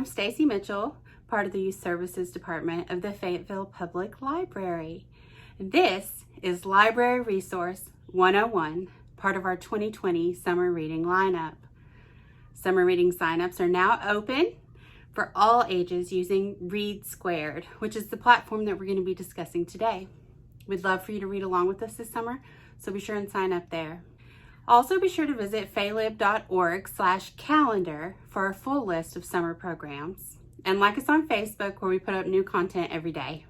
I'm Stacey Mitchell, part of the Youth Services Department of the Fayetteville Public Library. This is Library Resource 101, part of our 2020 summer reading lineup. Summer reading signups are now open for all ages using ReadSquared, which is the platform that we're going to be discussing today. We'd love for you to read along with us this summer, so be sure and sign up there. Also, be sure to visit faylib.org/calendar for our full list of summer programs. And like us on Facebook, where we put up new content every day.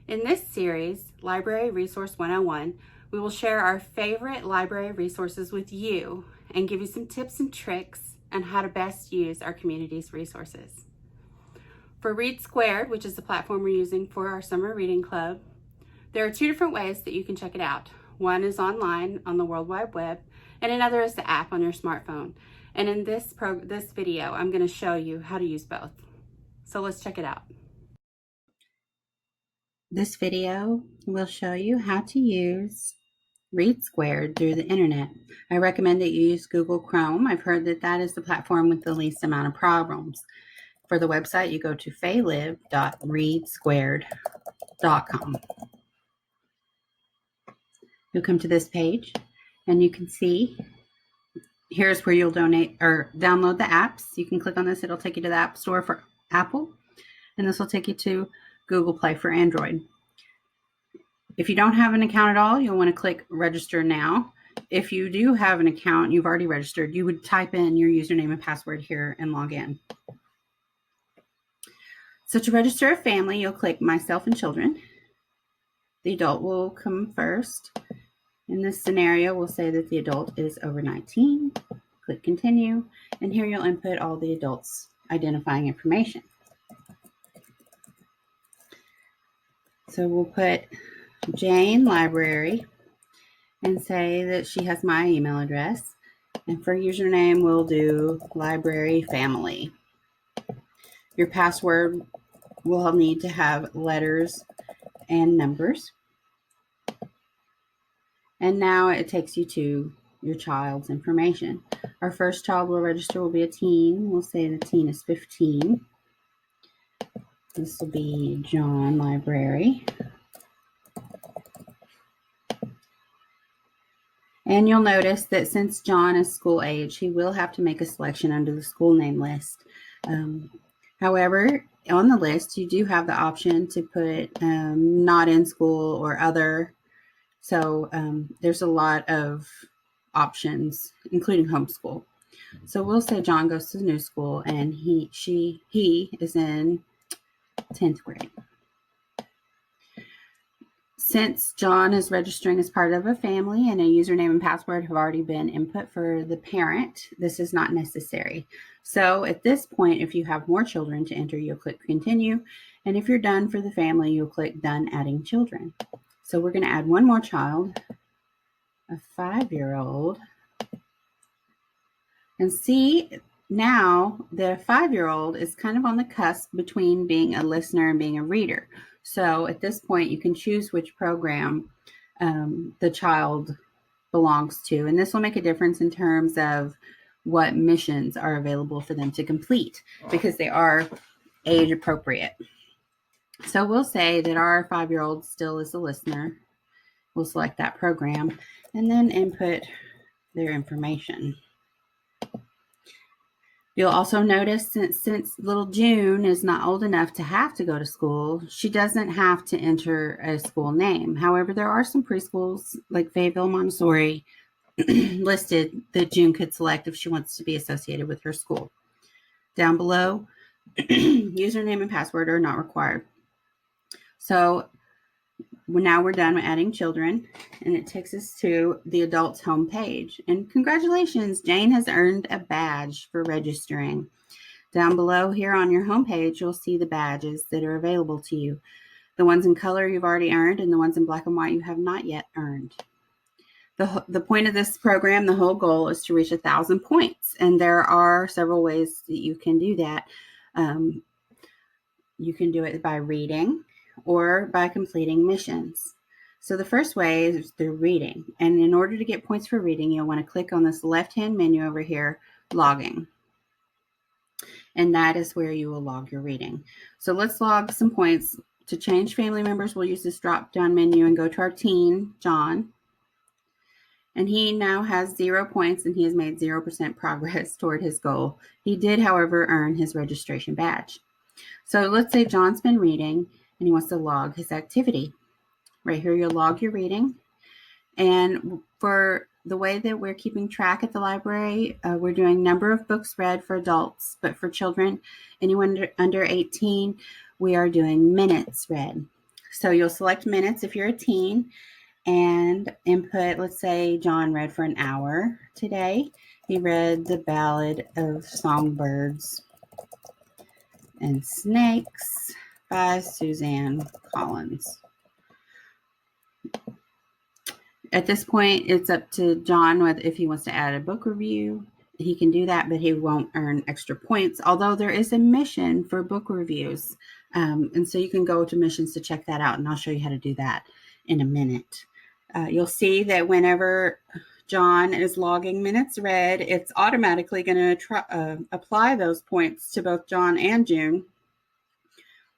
In this series, Library Resource 101, we will share our favorite library resources with you and give you some tips and tricks on how to best use our community's resources. For ReadSquared, which is the platform we're using for our summer reading club, there are two different ways that you can check it out. One is online on the World Wide Web, and another is the app on your smartphone. And in this video, I'm going to show you how to use both. So let's check it out. This video will show you how to use ReadSquared through the internet. I recommend that you use Google Chrome. I've heard that that is the platform with the least amount of problems. For the website, you go to faylib.readsquared.com. You'll come to this page and you can see here's where you'll donate or download the apps. You can click on this. It'll take you to the App Store for Apple, and this will take you to Google Play for Android. If you don't have an account at all, you'll want to click register now. If you do have an account, you've already registered, you would type in your username and password here and log in. So to register a family, you'll click Myself and Children. The adult will come first. In this scenario, we'll say that the adult is over 19. Click Continue, and here you'll input all the adult's identifying information. So we'll put Jane Library and say that she has my email address. And for username, we'll do Library Family. Your password will need to have letters and numbers. And now it takes you to your child's information. Our first child we'll register will be a teen. We'll say the teen is 15. This will be John Library. And you'll notice that since John is school age, he will have to make a selection under the school name list. However, on the list, you do have the option to put not in school or other. So there's a lot of options, including homeschool. So we'll say John goes to the new school and he is in 10th grade. Since John is registering as part of a family and a username and password have already been input for the parent, this is not necessary. So at this point, if you have more children to enter, you'll click Continue. And if you're done for the family, you'll click Done Adding Children. So we're going to add one more child, a 5-year-old. And see, now the 5-year-old is kind of on the cusp between being a listener and being a reader. So at this point, you can choose which program the child belongs to. And this will make a difference in terms of what missions are available for them to complete because they are age appropriate. So we'll say that our 5-year-old still is a listener. We'll select that program and then input their information. You'll also notice since little June is not old enough to have to go to school, she doesn't have to enter a school name. However, there are some preschools like Fayetteville Montessori listed that June could select if she wants to be associated with her school. Down below, username and password are not required. So now we're done with adding children, and it takes us to the adults home page. And congratulations, Jane has earned a badge for registering. Down below here on your home page, you'll see the badges that are available to you. The ones in color you've already earned, and the ones in black and white you have not yet earned. The point of this program, the whole goal is to reach 1,000 points, and there are several ways that you can do that. You can do it by reading or by completing missions. So the first way is through reading. And in order to get points for reading, you'll want to click on this left-hand menu over here, logging. and that is where you will log your reading. So let's log some points. To change family members, we'll use this drop-down menu and go to our teen, John. And he now has 0 points, and he has made 0% progress toward his goal. He did, however, earn his registration badge. So let's say John's been reading, and he wants to log his activity. Right here, you'll log your reading. And for the way that we're keeping track at the library, we're doing number of books read for adults, but for children, anyone under 18, we are doing minutes read. So you'll select minutes if you're a teen and input, let's say John read for an hour today. He read The Ballad of Songbirds and Snakes by Suzanne Collins. At this point, it's up to John if he wants to add a book review. He can do that, but he won't earn extra points, although there is a mission for book reviews. And so you can go to missions to check that out, and I'll show you how to do that in a minute. You'll see that whenever John is logging minutes read, it's automatically going to apply those points to both John and June,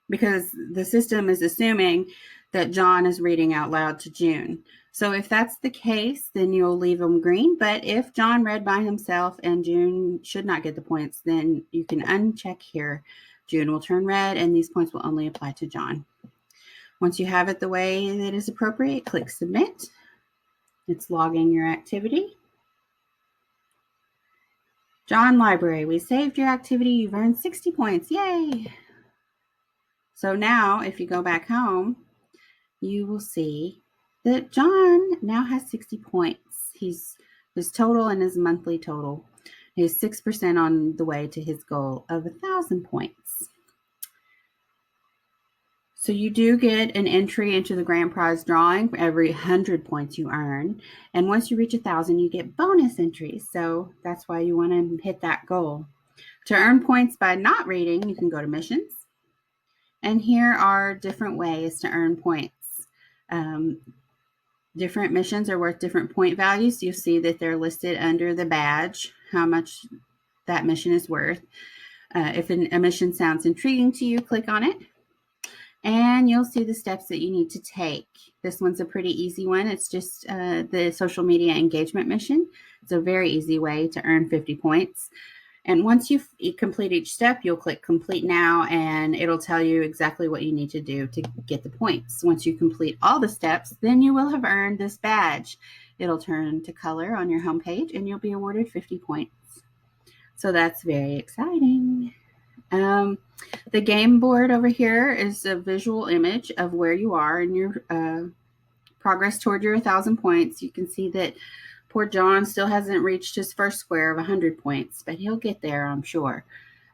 because the system is assuming that John is reading out loud to June. So if that's the case, then you'll leave them green. But if John read by himself and June should not get the points, then you can uncheck here. June will turn red, and these points will only apply to John. Once you have it the way that is appropriate, click Submit. It's logging your activity. John Library, we saved your activity. You've earned 60 points. Yay! So now, if you go back home, you will see that John now has 60 points. His total and his monthly total is 6% on the way to his goal of 1,000 points. So you do get an entry into the grand prize drawing for every 100 points you earn. And once you reach 1,000, you get bonus entries. So that's why you want to hit that goal. To earn points by not reading, you can go to missions. And here are different ways to earn points. Different missions are worth different point values. You'll see that they're listed under the badge, how much that mission is worth. If a mission sounds intriguing to you, click on it. And you'll see the steps that you need to take. This one's a pretty easy one. It's just the social media engagement mission. It's a very easy way to earn 50 points. And once you complete each step, you'll click Complete Now, and it'll tell you exactly what you need to do to get the points. Once you complete all the steps, then you will have earned this badge. It'll turn to color on your homepage, and you'll be awarded 50 points. So that's very exciting. The game board over here is a visual image of where you are in your progress toward your 1,000 points. You can see that poor John still hasn't reached his first square of 100 points, but he'll get there, I'm sure.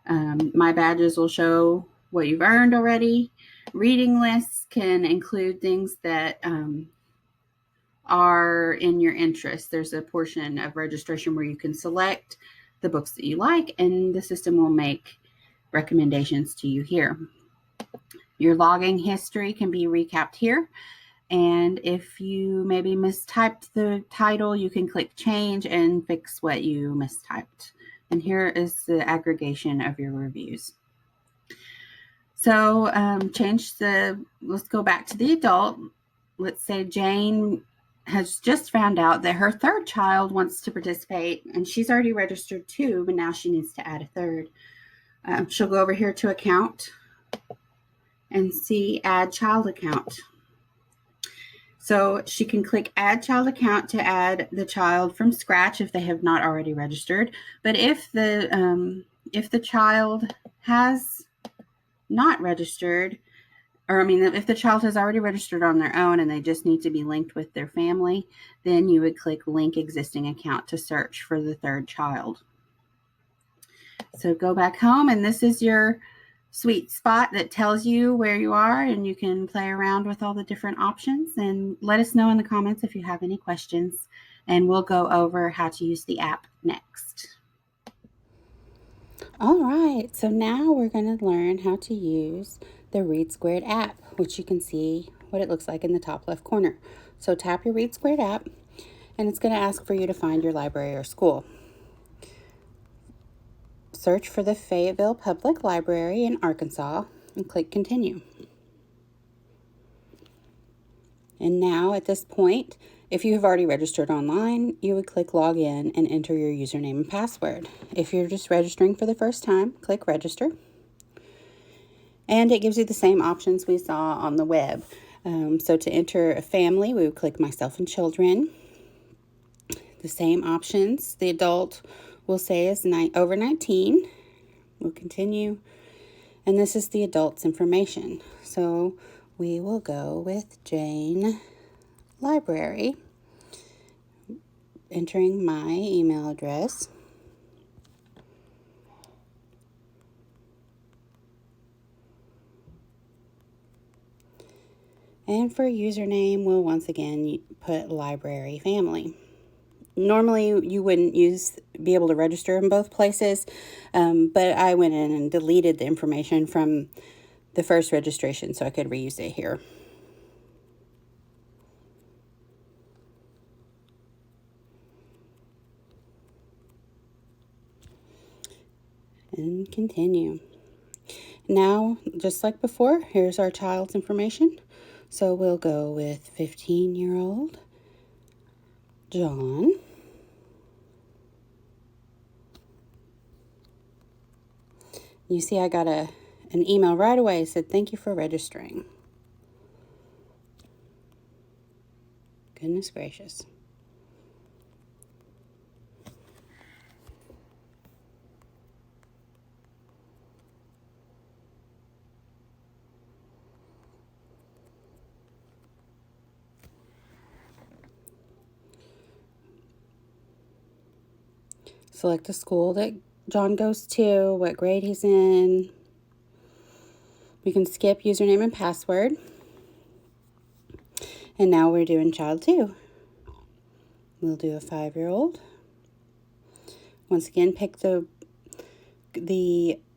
My badges will show what you've earned already. Reading lists can include things that are in your interest. There's a portion of registration where you can select the books that you like, and the system will make recommendations to you here. Your logging history can be recapped here. And if you maybe mistyped the title, you can click Change and fix what you mistyped. And here is the aggregation of your reviews. So let's go back to the adult. Let's say Jane has just found out that her third child wants to participate, and she's already registered 2, but now she needs to add a third. She'll go over here to Account and see Add Child Account. So she can click Add Child Account to add the child from scratch if they have not already registered. But if the child has not registered, if the child has already registered on their own and they just need to be linked with their family, then you would click Link Existing Account to search for the third child. So go back home, and this is your sweet spot that tells you where you are, and you can play around with all the different options, and let us know in the comments if you have any questions, and we'll go over how to use the app next. All right, so now we're going to learn how to use the ReadSquared app, which you can see what it looks like in the top left corner. So tap your ReadSquared app, and it's going to ask for you to find your library or school. search for the Fayetteville Public Library in Arkansas and click Continue. And now at this point, if you have already registered online, you would click Login and enter your username and password. If you're just registering for the first time, click Register. And it gives you the same options we saw on the web. So to enter a family, we would click Myself and Children. The same options. The adult will say is over 19. We'll continue. And this is the adult's information. So we will go with Jane Library, entering my email address. And for username, we'll once again put library family. Normally, you wouldn't be able to register in both places, but I went in and deleted the information from the first registration so I could reuse it here. And continue. Now, just like before, here's our child's information. So we'll go with 15-year-old John. You see I got an email right away that said, "Thank you for registering." Goodness gracious. Select the school that John goes to, what grade he's in. We can skip username and password. And now we're doing child 2. We'll do a 5-year-old. Once again, pick the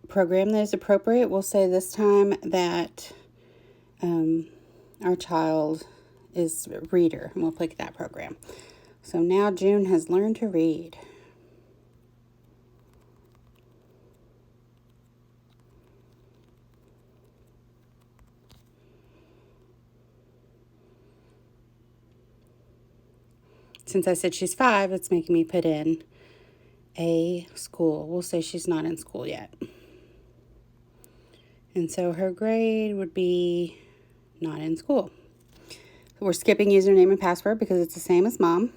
program that is appropriate. We'll say this time that our child is a reader, and we'll pick that program. So now June has learned to read. Since I said she's 5, it's making me put in a school. We'll say she's not in school yet. And so her grade would be not in school. We're skipping username and password because it's the same as mom.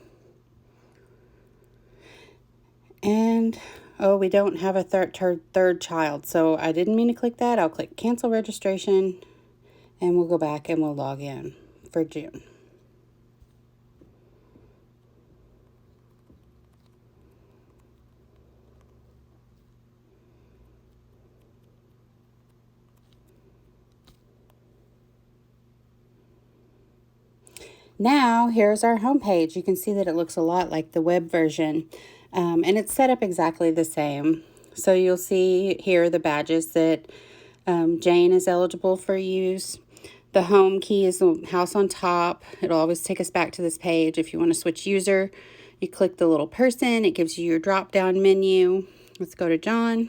And, we don't have a third child, so I didn't mean to click that. I'll click cancel registration, and we'll go back and we'll log in for June. Now, here's our home page. You can see that it looks a lot like the web version, and it's set up exactly the same. So you'll see here the badges that Jane is eligible for use. The home key is the house on top. It'll always take us back to this page. If you want to switch user, you click the little person. It gives you your drop-down menu. Let's go to John.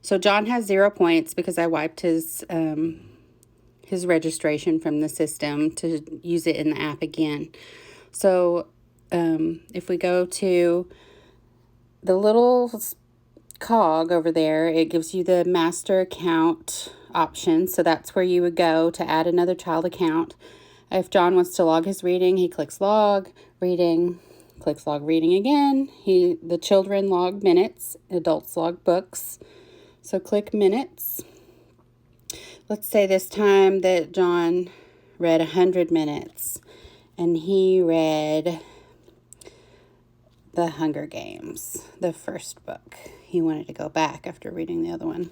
So John has 0 points because I wiped his registration from the system to use it in the app again. So if we go to the little cog over there, it gives you the master account option. So that's where you would go to add another child account. If John wants to log his reading, he clicks log reading, clicks log reading again. The children log minutes, adults log books. So click minutes. Let's say this time that John read 100 minutes and he read The Hunger Games, the first book. He wanted to go back after reading the other one.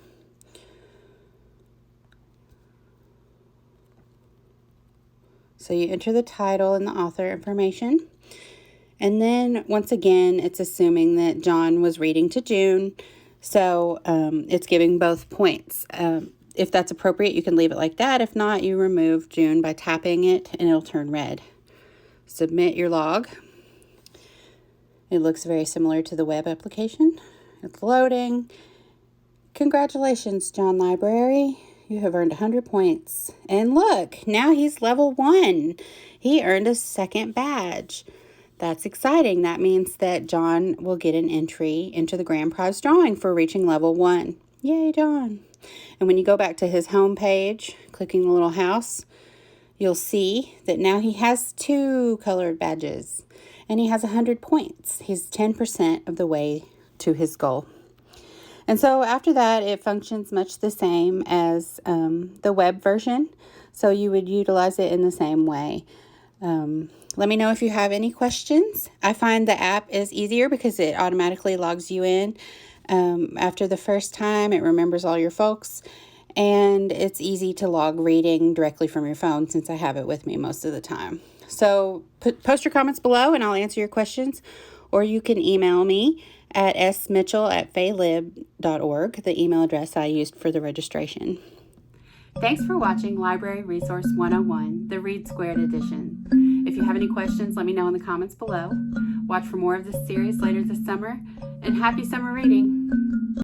So you enter the title and the author information. And then once again, it's assuming that John was reading to June. So it's giving both points. If that's appropriate, you can leave it like that. If not, you remove June by tapping it and it'll turn red. Submit your log. It looks very similar to the web application. It's loading. Congratulations, John Library. You have earned 100 points. And look, now he's level 1. He earned a second badge. That's exciting. That means that John will get an entry into the grand prize drawing for reaching level 1. Yay, John. And when you go back to his home page, clicking the little house, you'll see that now he has 2 colored badges. And he has 100 points. He's 10% of the way to his goal. And so after that, it functions much the same as the web version. So you would utilize it in the same way. Let me know if you have any questions. I find the app is easier because it automatically logs you in. After the first time, it remembers all your folks. And it's easy to log reading directly from your phone since I have it with me most of the time. So post your comments below and I'll answer your questions. Or you can email me at smitchell@faylib.org, the email address I used for the registration. Thanks for watching Library Resource 101, the ReadSquared edition. If you have any questions, let me know in the comments below. Watch for more of this series later this summer, and happy summer reading!